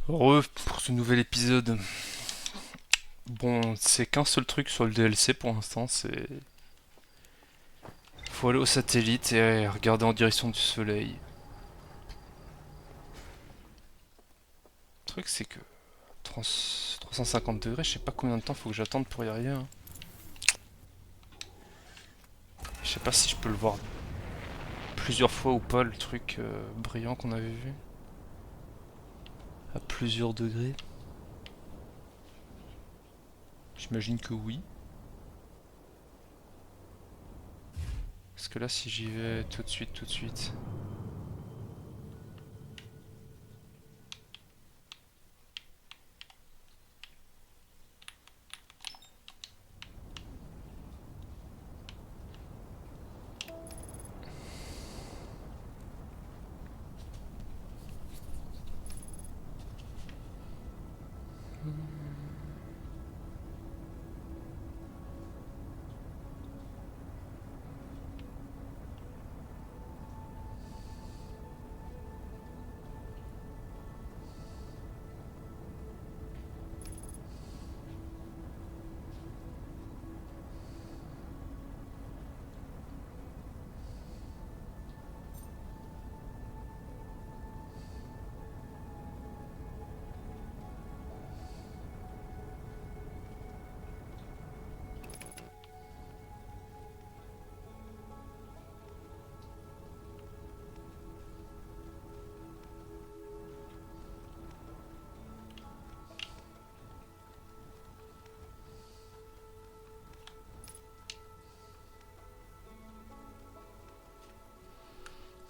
Heureux pour ce nouvel épisode. Bon, c'est qu'un seul truc sur le DLC pour l'instant, c'est... Faut aller au satellite et regarder en direction du soleil. Le truc c'est que 350 degrés, je sais pas combien de temps faut que j'attende pour y arriver, hein. Je sais pas si je peux le voir plusieurs fois ou pas, le truc brillant qu'on avait vu. À plusieurs degrés. J'imagine que oui. Parce que là, si j'y vais tout de suite...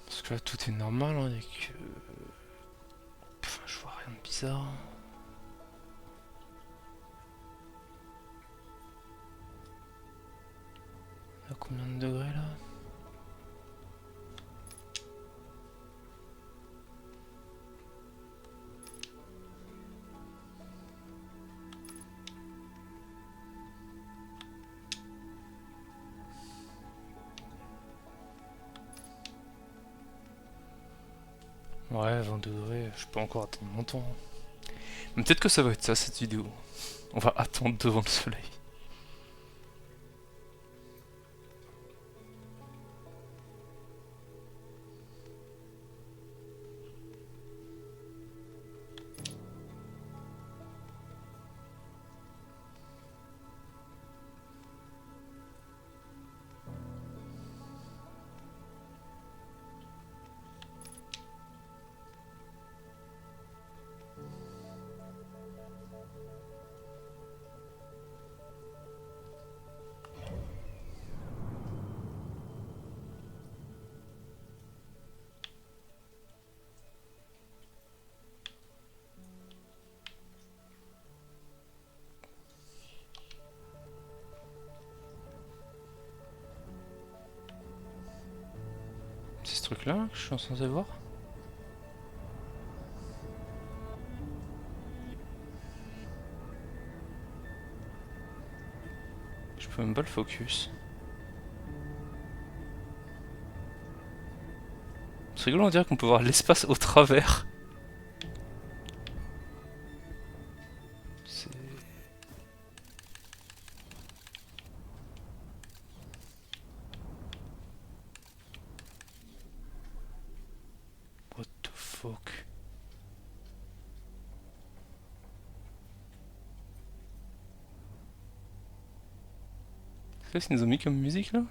Parce que là, tout est normal, hein, avec... Enfin, je vois rien de bizarre. À combien de degrés là? Ouais, 20 degrés, je peux encore attendre longtemps, hein. Mais peut-être que ça va être ça cette vidéo. On va attendre devant le soleil. C'est ce truc là que je suis censé voir? Je peux même pas le focus. C'est rigolo, on dirait qu'on peut voir l'espace au travers. C'est... What the fuck? C'est ça qu'ils nous ont mis comme musique là?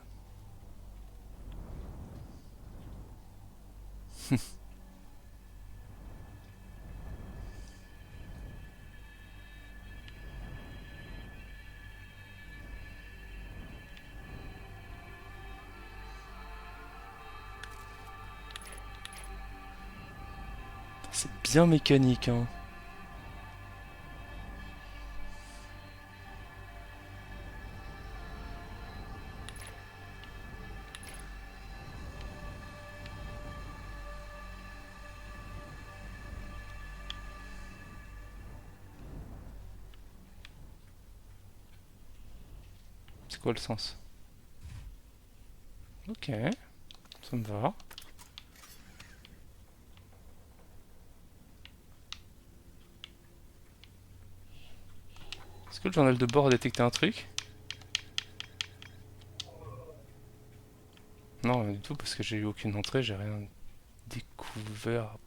C'est bien mécanique, hein. C'est quoi le sens? Ok, ça me va. Est-ce que le journal de bord a détecté un truc? Non, rien du tout, parce que j'ai eu aucune entrée, j'ai rien découvert.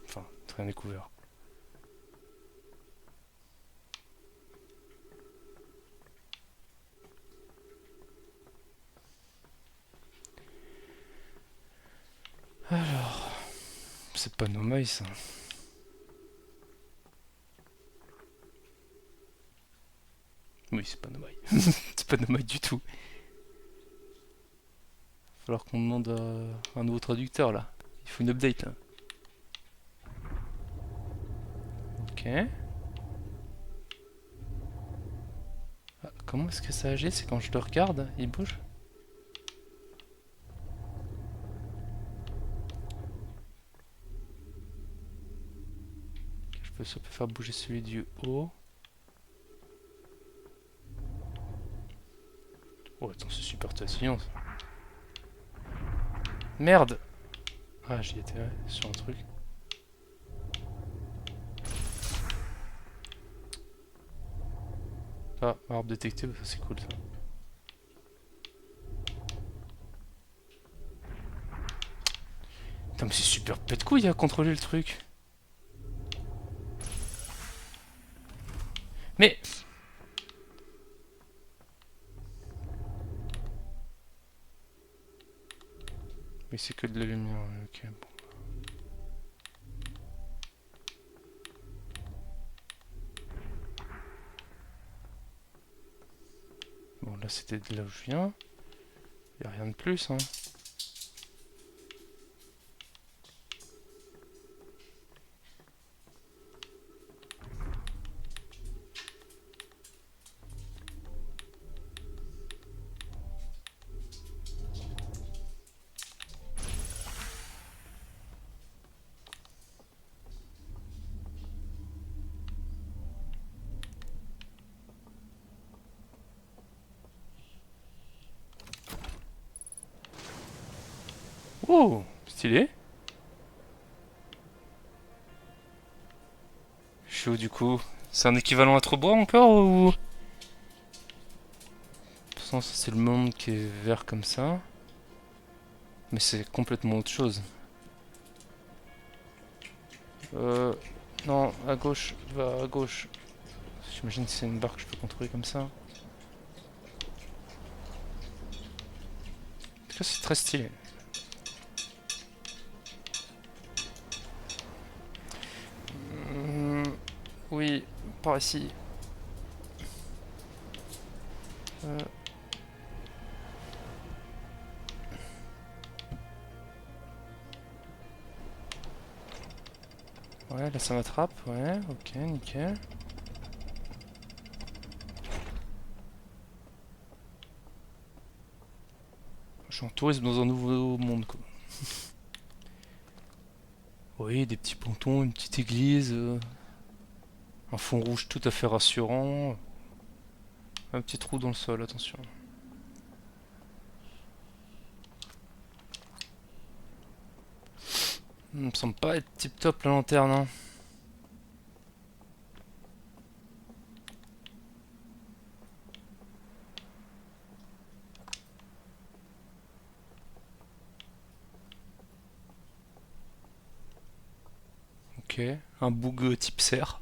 Enfin, rien découvert. Alors, c'est pas Nomai ça. Oui, c'est pas Nomai. C'est pas Nomai du tout. Va falloir qu'on demande à un nouveau traducteur là. Il faut une update là. Ok. Ah, comment est-ce que ça agit? C'est quand je le regarde, il bouge? Je peux soit faire bouger celui du haut. Oh attends, c'est super tatillon ça. Merde! Ah, j'y étais ouais, sur un truc. Ah, arbre détecté, ça c'est cool ça. Putain, mais c'est super pète couille à contrôler le truc. Mais. Mais c'est que de la lumière, ok. Bon. Bon, là c'était de là où je viens. Y'a rien de plus, hein. Oh, stylé. Je suis où du coup? C'est un équivalent à Trobois encore ou? Ça c'est le monde qui est vert comme ça. Mais c'est complètement autre chose. Euh. Non, à gauche, va à gauche. J'imagine que c'est une barre que je peux contrôler comme ça. En tout cas, c'est très stylé. Oui, par ici. Euh, Ouais, là ça m'attrape, ouais, ok, nickel. Je suis en tourisme dans un nouveau monde, quoi. Oui, des petits pontons, une petite église, un fond rouge tout à fait rassurant. Un petit trou dans le sol, attention. Ça me semble pas être tip top la lanterne, hein. Ok, un boug type serre.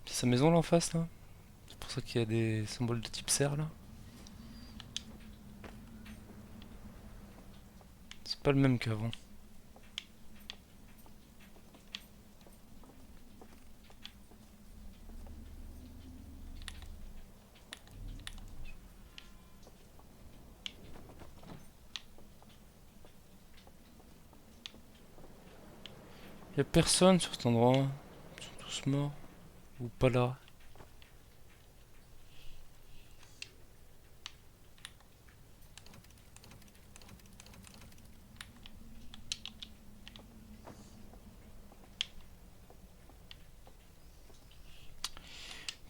C'est sa maison là en face là. C'est pour ça qu'il y a des symboles de type serre là. C'est pas le même qu'avant. Y a personne sur cet endroit. Ils sont tous morts. Ou pas là.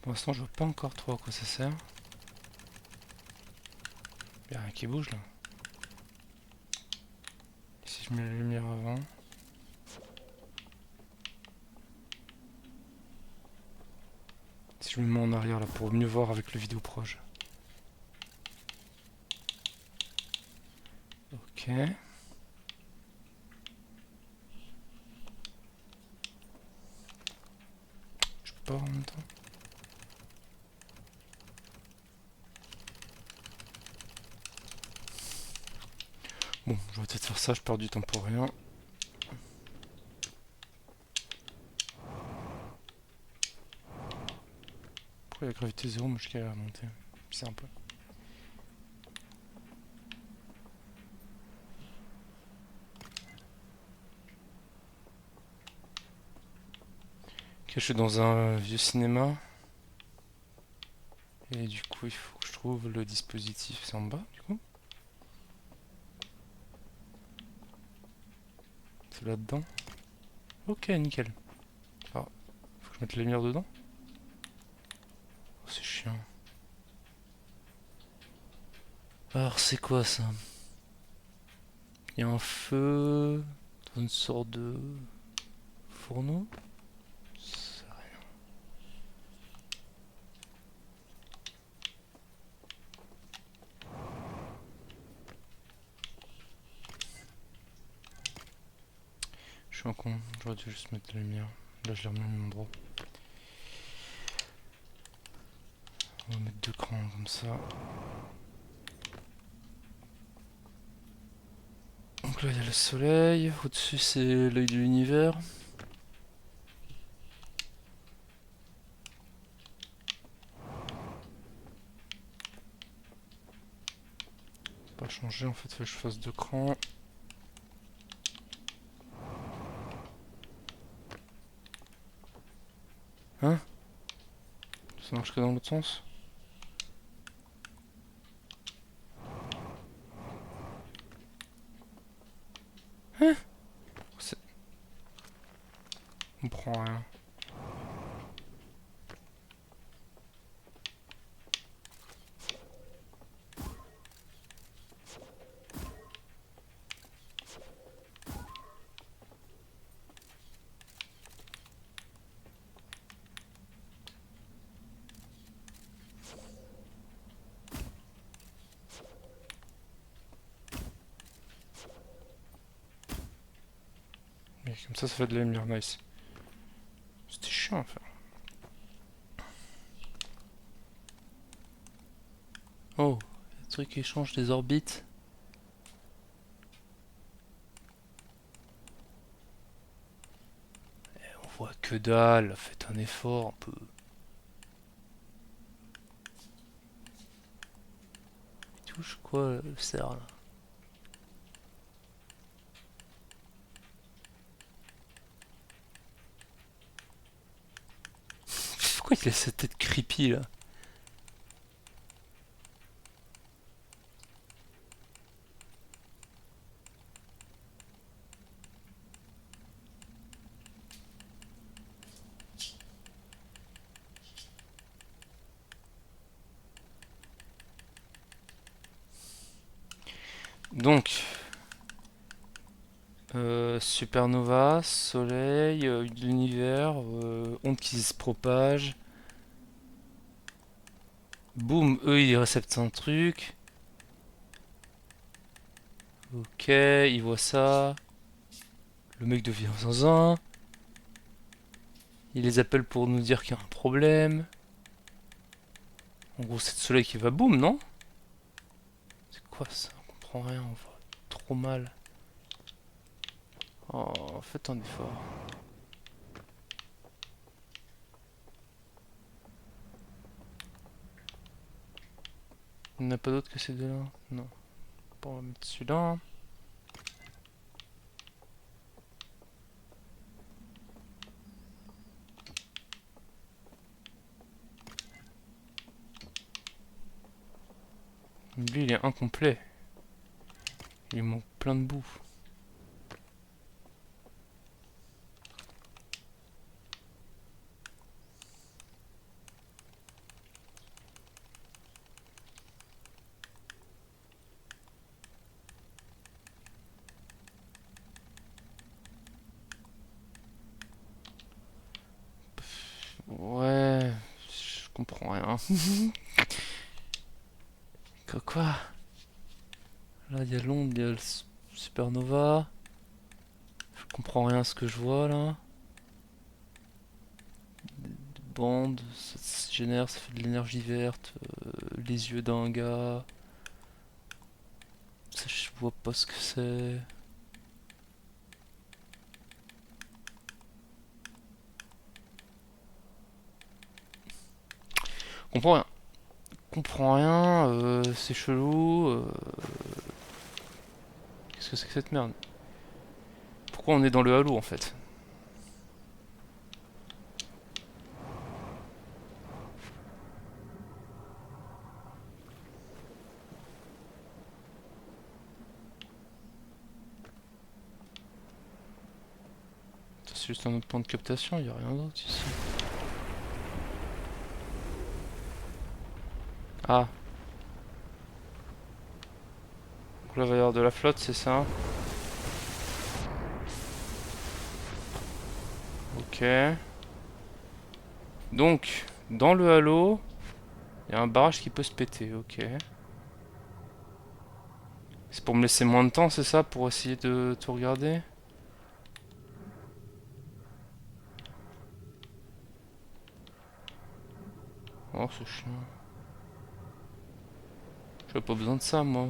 Pour l'instant, je vois pas encore trop à quoi ça sert. Y'a rien qui bouge là. Si je Je mets la lumière avant. Si je me mets en arrière là pour mieux voir avec le vidéo proche. Ok. Je peux pas en même temps. Bon, je vais peut-être faire ça, je perds du temps pour rien. Pourquoi la gravité zéro, moi je galère à monter. C'est un peu. Ok, je suis dans un vieux cinéma. Et du coup, il faut que je trouve le dispositif. C'est en bas, du coup? C'est là-dedans? Ok, nickel. Ah, faut que je mette la lumière dedans? Oh, c'est chiant. Alors, c'est quoi ça? Il y a un feu dans une sorte de fourneau? C'est rien. Je suis un con, j'aurais dû juste mettre la lumière. Là, je l'ai remis au même endroit. On va mettre deux crans comme ça. Donc là, il y a le soleil. Au-dessus, c'est l'œil de l'univers. Pas changer, en fait, faut que je fasse deux crans. Hein? Ça marche que dans l'autre sens? Hein? On comprend rien. Mais comme ça fait de la lumière nice. C'était chiant à faire. Oh, le truc qui change des orbites. On voit que dalle, faites un effort un peu. Il touche quoi le cerf là? Pourquoi il a cette tête creepy là? Donc, supernova, soleil, l'univers, onde qui se propage. Boum, eux ils réceptent un truc. Ok, ils voient ça. Le mec devient zinzin. Il les appelle pour nous dire qu'il y a un problème. En gros, c'est le soleil qui va boum, non? C'est quoi ça? On comprend rien, on voit trop mal. Oh, faites un effort. Il n'y en a pas d'autre que ces deux-là? Non. Bon, on va mettre celui-là. Lui, il est incomplet. Il manque plein de bouts. Quoi? Là, il y a l'onde, il y a le supernova. Je comprends rien à ce que je vois là. Des bandes, ça se génère, ça fait de l'énergie verte. Les yeux d'un gars. Ça, je vois pas ce que c'est. Comprends rien. Comprends rien, c'est chelou. Qu'est-ce que c'est que cette merde? Pourquoi on est dans le halo en fait? C'est juste un autre point de captation, il y a rien d'autre ici. Ah, donc là il va y avoir de la flotte, c'est ça? Ok. Donc, dans le halo, il y a un barrage qui peut se péter, ok. C'est pour me laisser moins de temps, c'est ça? Pour essayer de tout regarder? Oh, c'est chiant. J'avais pas besoin de ça, moi.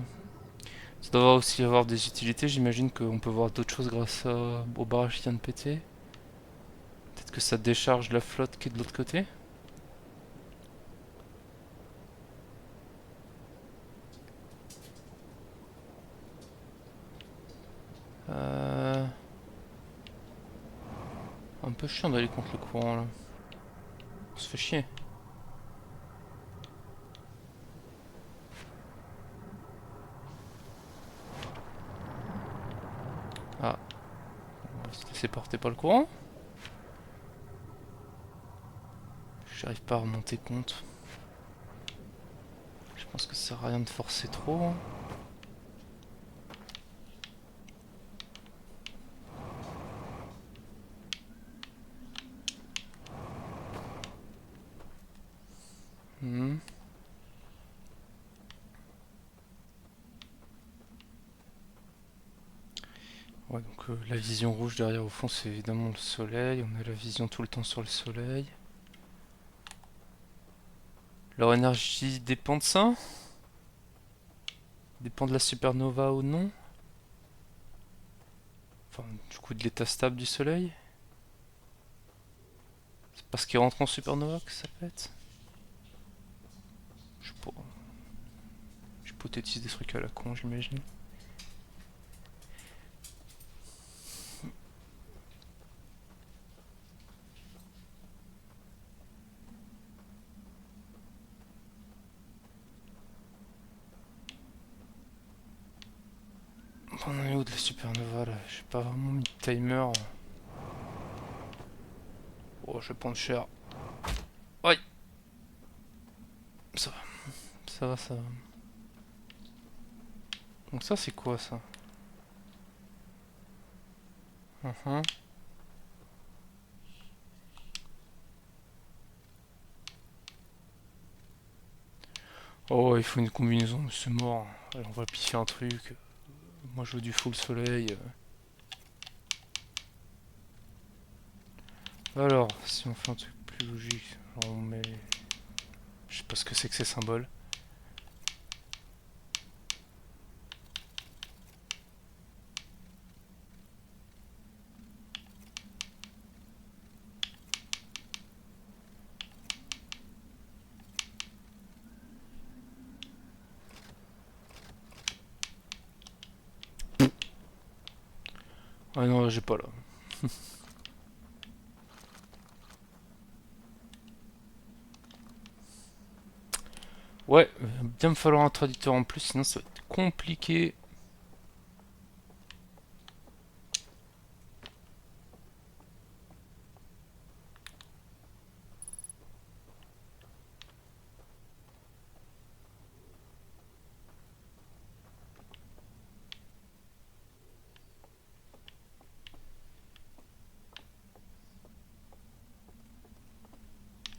Ça doit aussi avoir des utilités, j'imagine qu'on peut voir d'autres choses grâce au barrage qui vient de péter. Peut-être que ça décharge la flotte qui est de l'autre côté? Euh... Un peu chiant d'aller contre le courant, là. On se fait chier. Ah, on va se laisser porter par le courant? J'arrive pas à remonter compte. Je pense que ça sert à rien de forcer trop, hein. Hmm. Ouais, donc la vision rouge derrière au fond, c'est évidemment le soleil. On a la vision tout le temps sur le soleil. Leur énergie dépend de ça? Dépend de la supernova ou non? Enfin, du coup, de l'état stable du soleil? C'est parce qu'il rentre en supernova que ça pète? Je sais pas. J'hypothétise des trucs à la con, j'imagine. On en est où de la supernova là? J'ai pas vraiment mis de timer. Oh, je vais prendre cher. Aïe! Ça va, ça va, ça va. Donc ça, c'est quoi ça? Mhm. Oh, il faut une combinaison, mais c'est mort. Allez, on va piffer un truc. Moi, je veux du full soleil. Alors, si on fait un truc plus logique, alors on met. Je sais pas ce que c'est que ces symboles. Ah non, j'ai pas là. Ouais, bien me falloir un traducteur en plus, sinon ça va être compliqué.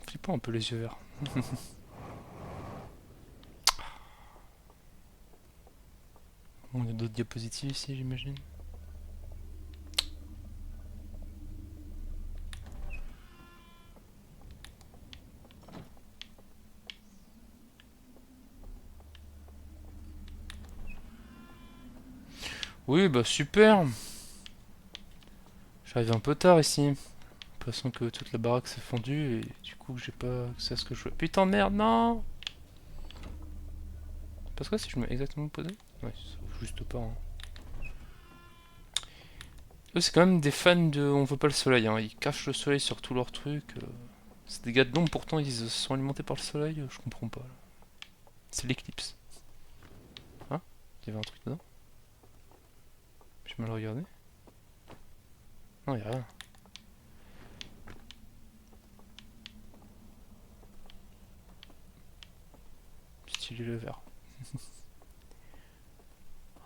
Flippant un peu les yeux verts. On a d'autres diapositives ici, j'imagine. Oui, bah super. J'arrive un peu tard ici. J'ai l'impression que toute la baraque s'est fondue et du coup j'ai pas accès à ce que je veux. Putain de merde, non. Parce que si je me mets exactement posé. Ouais, ça vaut juste pas. Hein. Eux, c'est quand même des fans de On veut pas le soleil. Hein. Ils cachent le soleil sur tous leurs trucs. C'est des gars de l'ombre, pourtant ils se sont alimentés par le soleil. Je comprends pas. Là. C'est l'éclipse. Hein? Il y avait un truc dedans? J'ai mal regardé? Non, y'a rien. Stylé le vert.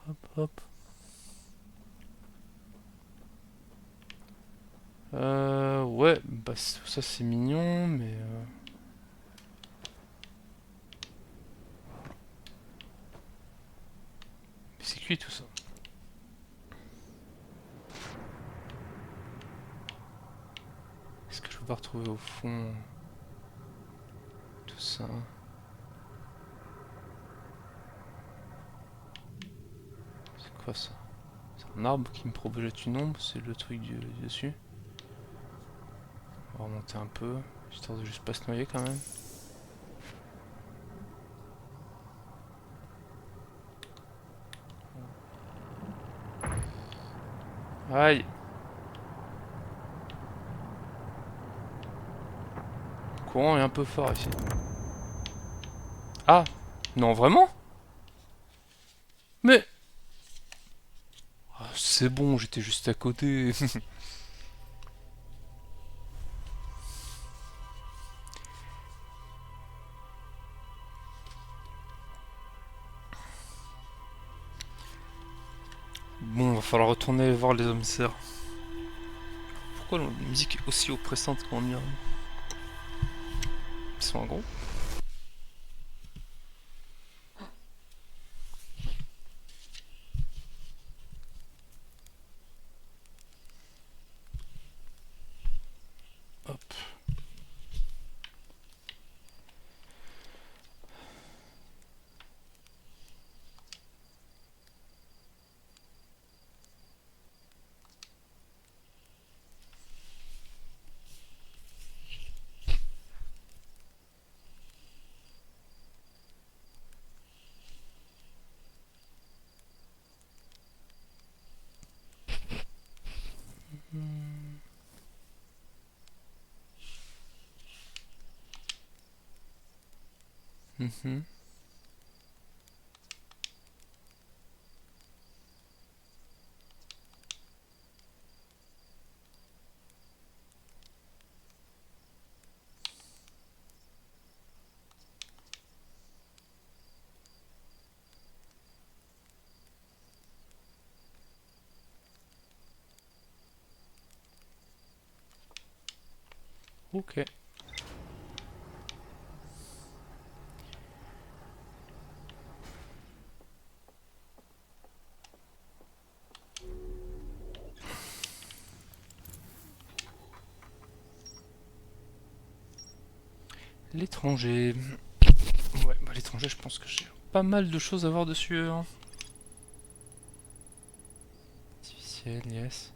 Hop, hop. Ouais, bah ça c'est mignon, mais... c'est cuit tout ça. Est-ce que je peux pas retrouver au fond tout ça? C'est quoi ça? C'est un arbre qui me projette une ombre, c'est le truc du dessus. On va remonter un peu, histoire de juste pas se noyer quand même. Aïe! Le courant est un peu fort ici. Ah! Non, vraiment? Mais... ah, c'est bon, j'étais juste à côté. Bon, va falloir retourner voir les hommes serres. Pourquoi la musique est aussi oppressante quand on y arrive? Ils sont en gros. Hop. Mhm. Ok. L'étranger. Ouais, bah l'étranger, je pense que j'ai pas mal de choses à voir dessus. Hein. Artificiel, yes.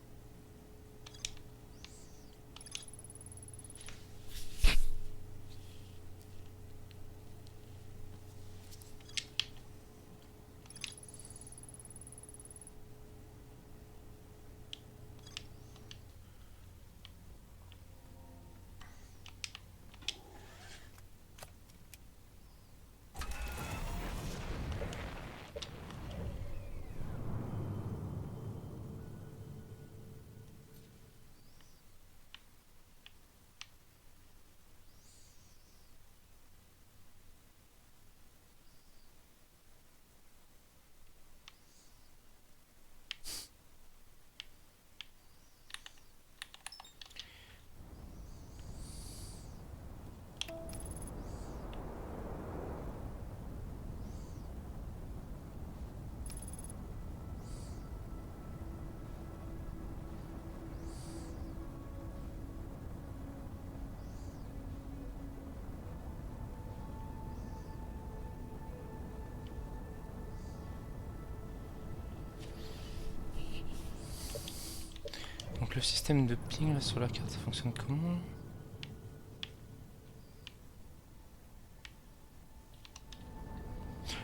le système de ping là, sur la carte, ça fonctionne comment?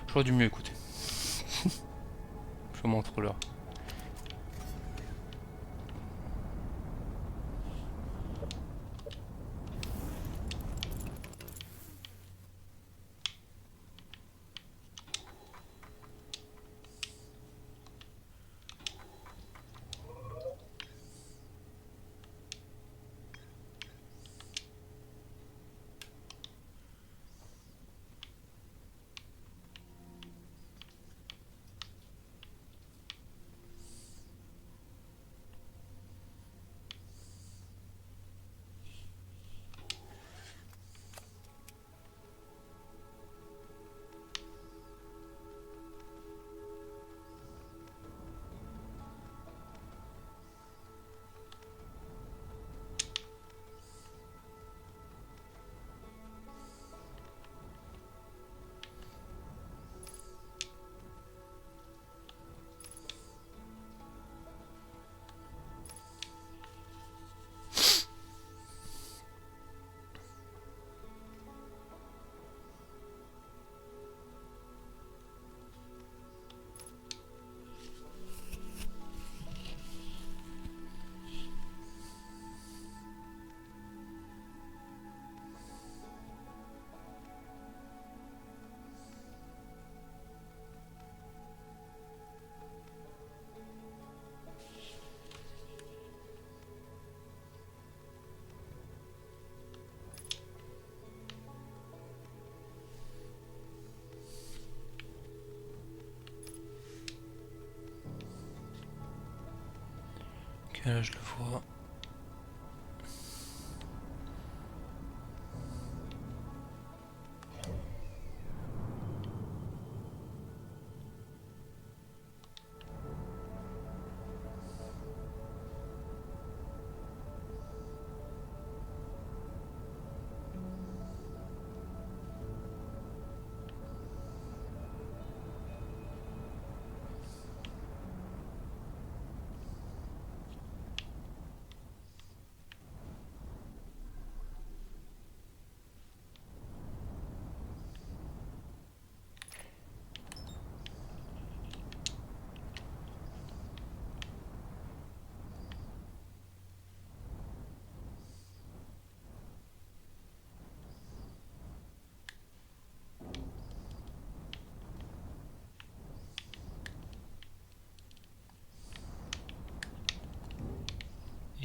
J'aurais dû mieux écouter. Je suis mon troller. Ok, là je le vois.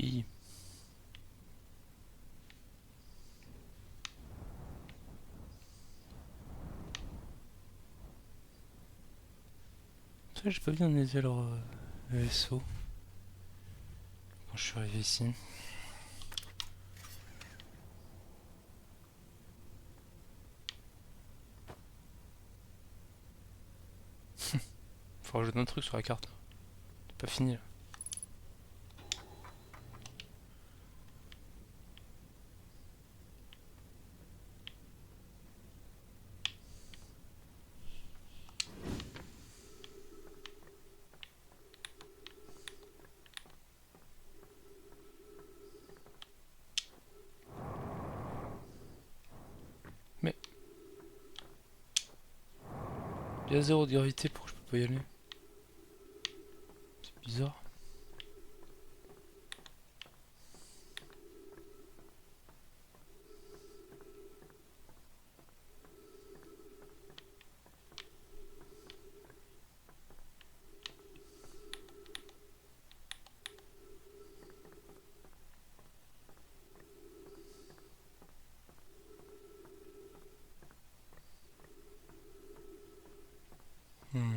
Et... Ça j'ai pas vu dans les ailes le vaisseau quand je suis arrivé ici. Faut rajouter un truc sur la carte. C'est pas fini là. Mais il y a zéro de gravité, pourquoi je peux pas y aller? C'est bizarre. Hmm.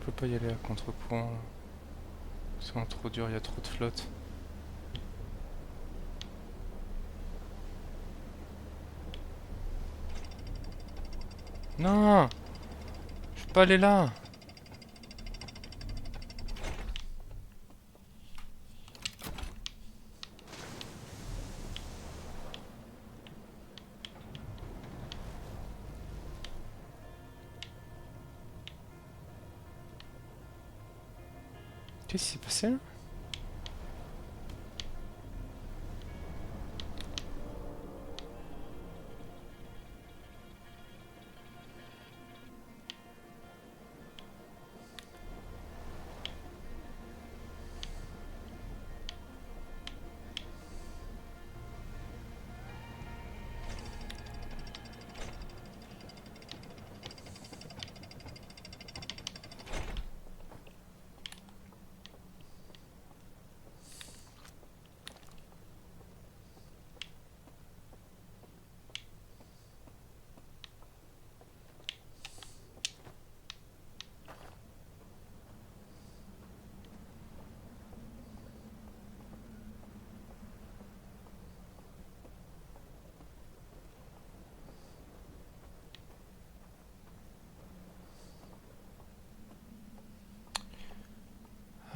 peux pas y aller à contre-courant là. C'est vraiment trop dur, il y a trop de flotte. Non! Je peux pas aller là! Qu'est-ce qui s'est passé là?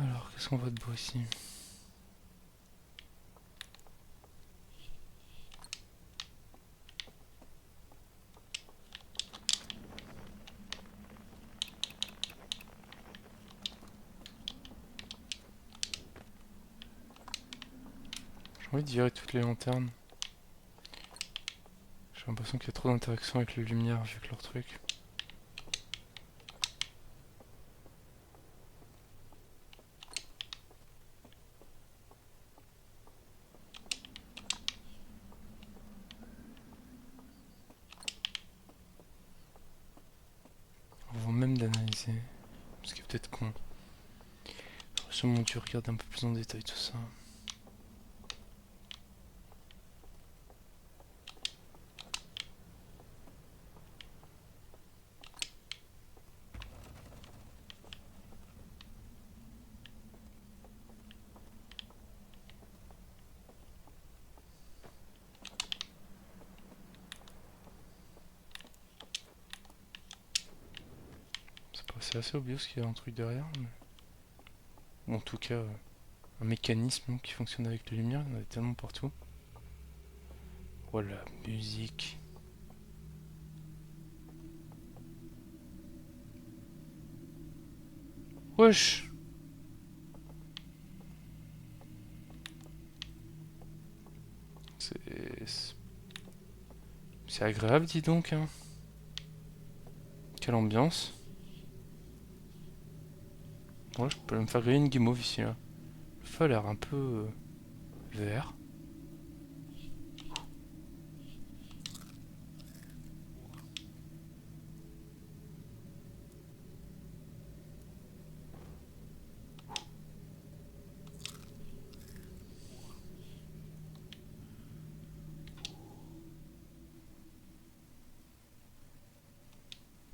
Alors, qu'est-ce qu'on voit de beau ici? J'ai envie de virer toutes les lanternes. J'ai l'impression qu'il y a trop d'interaction avec les lumières vu que leur truc. Avant même d'analyser. Ce qui est peut-être con. J'aurais sûrement dû regarder un peu plus en détail tout ça. C'est assez obvious qu'il y a un truc derrière. Mais... Ou en tout cas, un mécanisme qui fonctionne avec les lumières. Il y en a tellement partout. Voilà, musique. Wesh! C'est agréable, dis donc, hein. Quelle ambiance. Ouais, je peux me faire griller une guimauve ici, là. Le feu a l'air un peu... vert.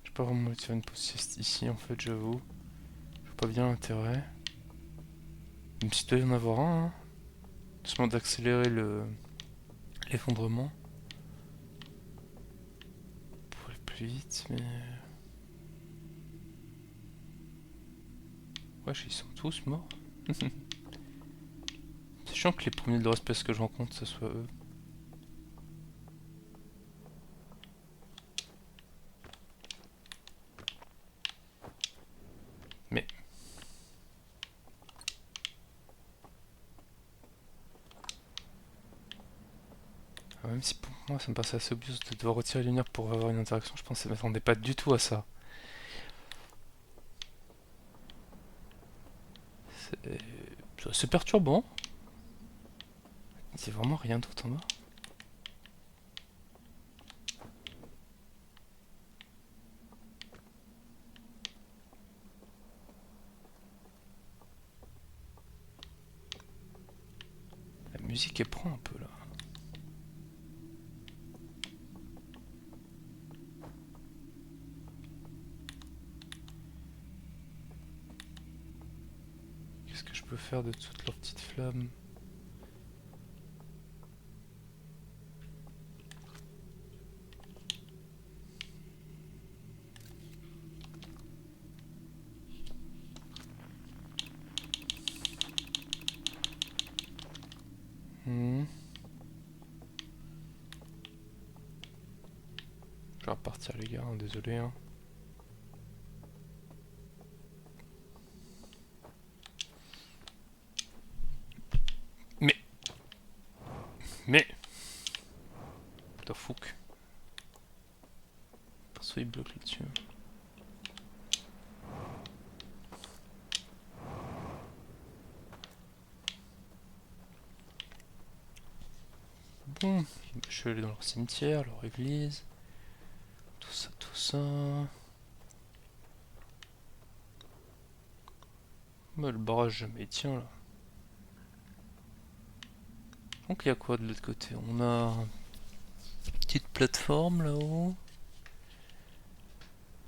J'ai pas vraiment envie de faire une pause sieste ici, en fait, j'avoue. Je vois pas bien l'intérêt. Même s'il doit y en avoir un, hein. Doucement d'accélérer l'effondrement. Pour aller plus vite, mais... Wesh, ils sont tous morts. C'est chiant que les premiers de l'espèce que je rencontre, ce soit eux. Mais... Même si pour moi ça me passe assez obvious de devoir retirer les lumières pour avoir une interaction, je pense que ça m'attendait pas du tout à ça. C'est perturbant. C'est vraiment rien d'autre en bas. La musique elle prend un peu là. je peux faire de toutes leurs petites flammes? Hmm. Je vais repartir les gars, hein, désolé. Hein. Mais the fuck. Perso il bloque là-dessus. Bon, je vais aller dans leur cimetière, leur église. Tout ça, tout ça. Bah, le barrage jamais tient là. Donc il y a quoi de l'autre côté? On a une petite plateforme là-haut.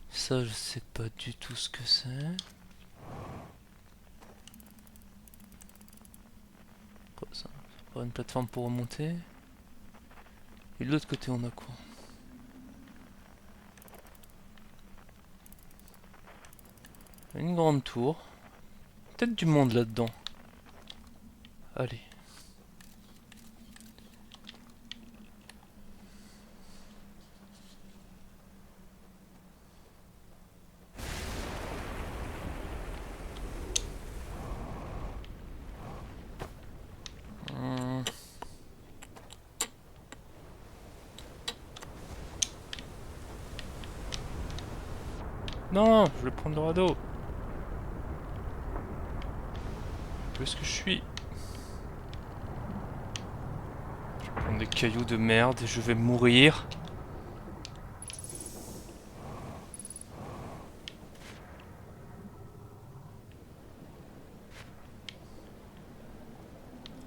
Ça je sais pas du tout ce que c'est. Quoi ça? Pas une plateforme pour remonter. Et de l'autre côté on a quoi? Une grande tour. Peut-être du monde là-dedans. Allez. Non, je vais prendre le radeau. Où est-ce que je suis? Je vais prendre des cailloux de merde et je vais mourir.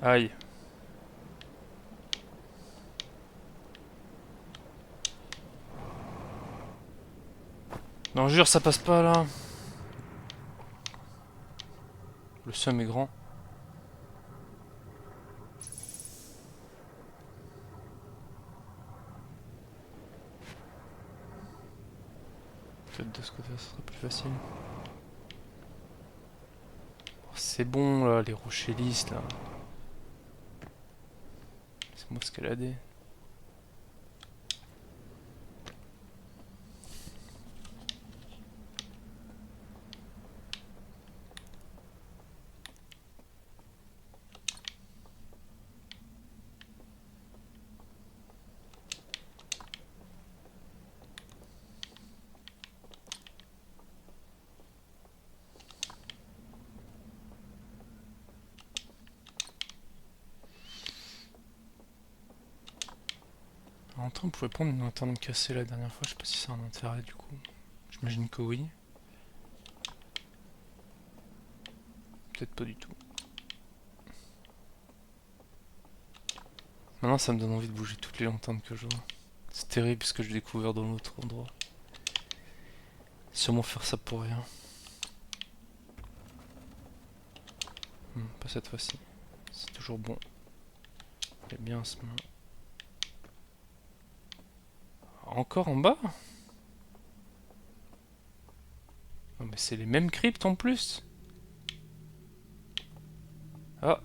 Aïe. Non, jure, ça passe pas là. Le seum est grand. Peut-être de ce côté, ça sera plus facile. Oh, c'est bon là, les rochers lisses là. C'est moi escalader. En temps, on pouvait prendre une lanterne cassée la dernière fois. Je sais pas si c'est un intérêt du coup. J'imagine que oui. Peut-être pas du tout. Maintenant, ça me donne envie de bouger toutes les lanternes que je vois. C'est terrible ce que j'ai découvert dans l'autre endroit. Sûrement faire ça pour rien. Pas cette fois-ci. C'est toujours bon. Il y a bien ce main. Encore en bas? Oh, mais c'est les mêmes cryptes en plus. Ah.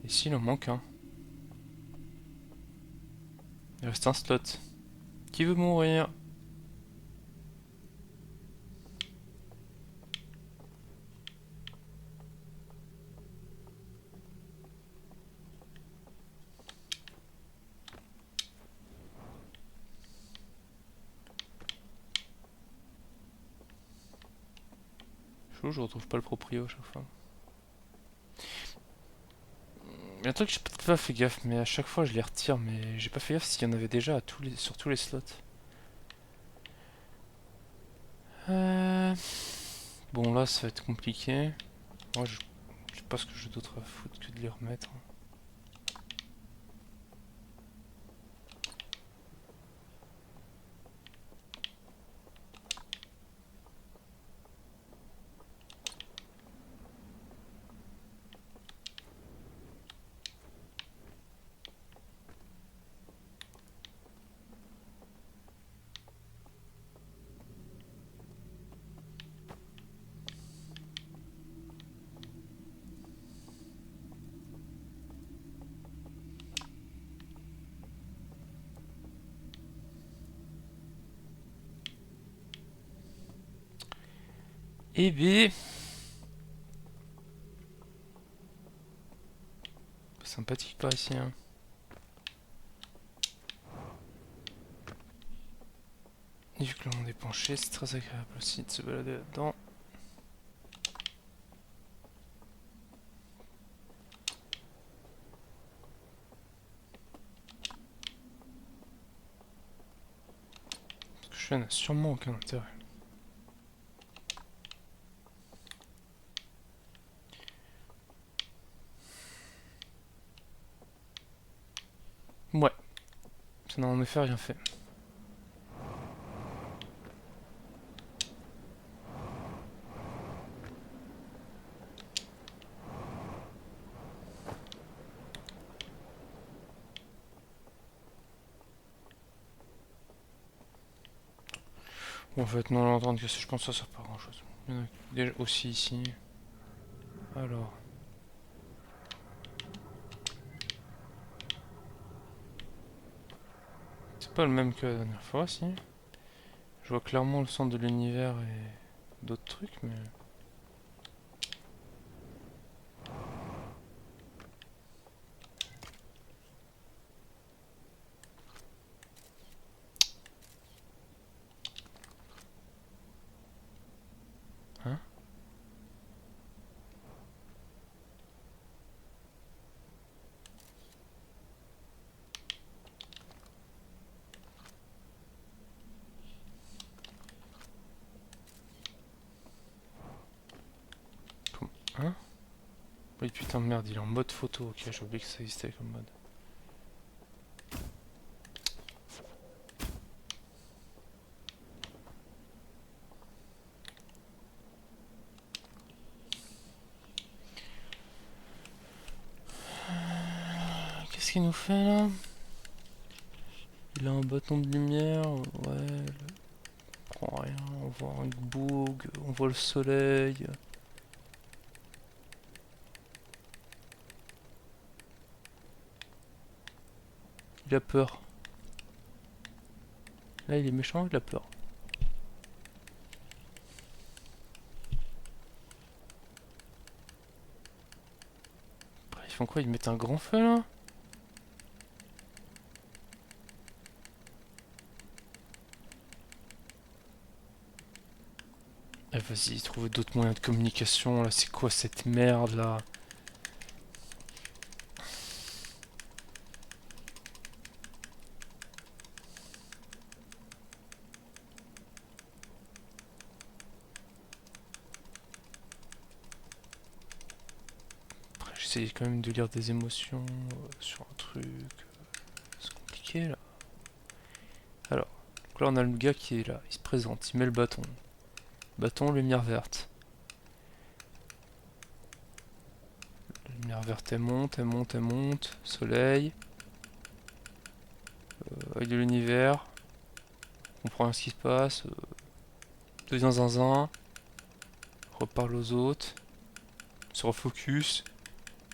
Ici, il en manque un. Il reste un slot. Qui veut mourir? Je retrouve pas le proprio à chaque fois. Il y a un truc que j'ai pas fait gaffe, mais à chaque fois je les retire, mais j'ai pas fait gaffe s'il y en avait déjà sur tous les slots. Bon là ça va être compliqué. Moi je sais pas ce que j'ai d'autre à foutre que de les remettre. Eh B. Sympathique par ici, hein. Et vu que le monde est penché, c'est très agréable aussi de se balader là-dedans. Ce que je fais n'a sûrement aucun intérêt. Ouais, ça n'a en effet rien fait. Bon, en fait, non, l'entendre que je pense que ça sert pas à grand chose. Il y en a déjà aussi ici. Alors. C'est pas le même que la dernière fois, si. Je vois clairement le centre de l'univers et d'autres trucs, mais. Hein? Hein? Oui, putain de merde, il est en mode photo. Ok, j'ai oublié que ça existait comme mode. Qu'est-ce qu'il nous fait là? Il a un bâton de lumière. Ouais, on prend rien. On voit un boug, on voit le soleil. Il a peur. Là, il est méchant, il a peur. Ils font quoi? Ils mettent un grand feu là? Eh, vas-y, trouver d'autres moyens de communication là. C'est quoi cette merde là? Après, j'essaye quand même de lire des émotions sur un truc. C'est compliqué là. Alors, donc là on a le gars qui est là. Il se présente, il met le bâton. Bâton, lumière verte. La lumière verte, elle monte, elle monte, elle monte. Soleil. Œil de l'univers. On comprend rien ce qui se passe. Devient zinzin. Reparle aux autres. Se refocus.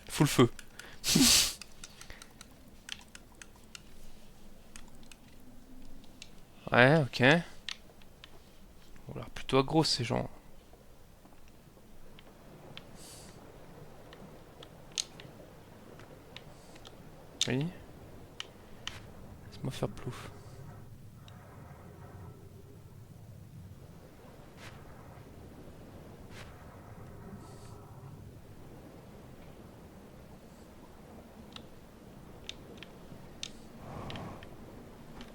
Full feu. Ouais, ok. On a l'air plutôt aggro ces gens. Oui. Laisse-moi faire plouf.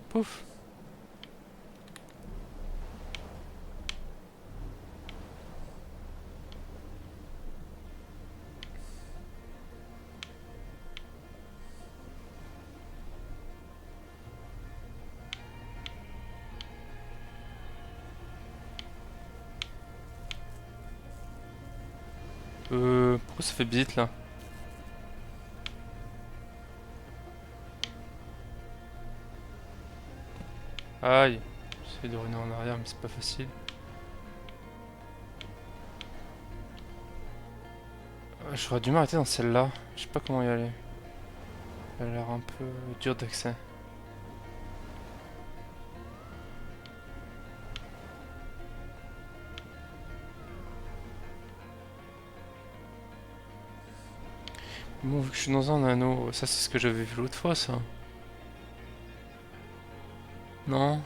Pouf. Pourquoi ça fait bite là? Aïe. J'essaie de revenir en arrière mais c'est pas facile. J'aurais dû m'arrêter dans celle-là. Je sais pas comment y aller. Elle a l'air un peu dure d'accès. Bon, vu que je suis dans un anneau, ça c'est ce que j'avais vu l'autre fois, ça. Non?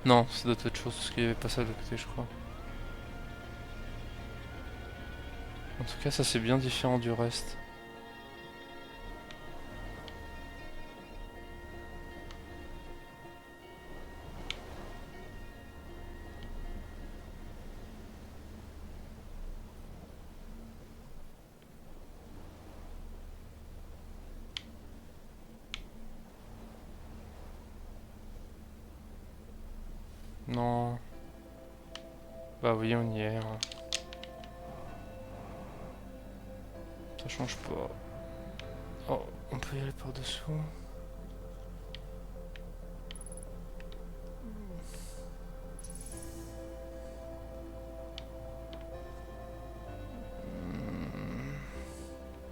Non, c'est d'autres chose, parce qu'il y avait pas ça de l'autre côté, je crois. En tout cas, ça c'est bien différent du reste. Non. Bah oui, on y est, hein. Ça change pas. Oh, on peut y aller par dessous.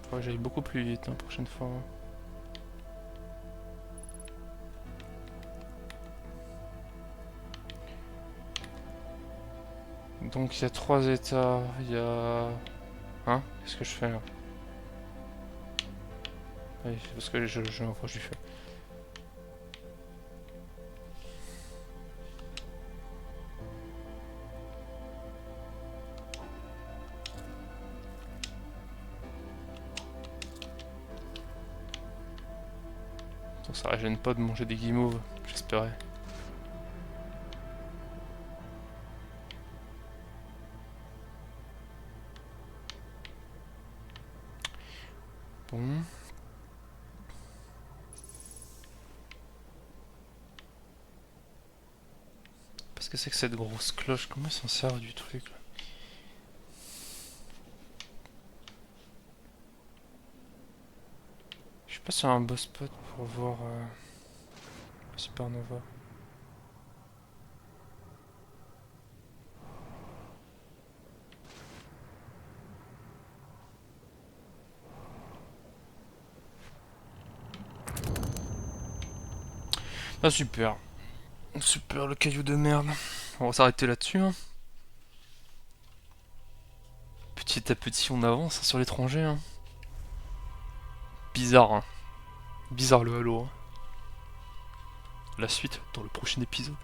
Faudrait que j'aille beaucoup plus vite, la prochaine fois. Donc il y a 3 états, il y a... Hein? Qu'est-ce que je fais là? Oui, c'est parce que je m'approche du feu. Donc ça gêne pas de manger des guimauves, j'espérais. Bon. Qu'est-ce que c'est que cette grosse cloche? Comment ils s'en servent du truc là? Je suis pas sur un boss spot pour voir Supernova. Ah super. Super le caillou de merde. On va s'arrêter là-dessus. Hein. Petit à petit on avance sur l'étranger. Hein. Bizarre. Hein. Bizarre le Halo. Hein. La suite dans le prochain épisode.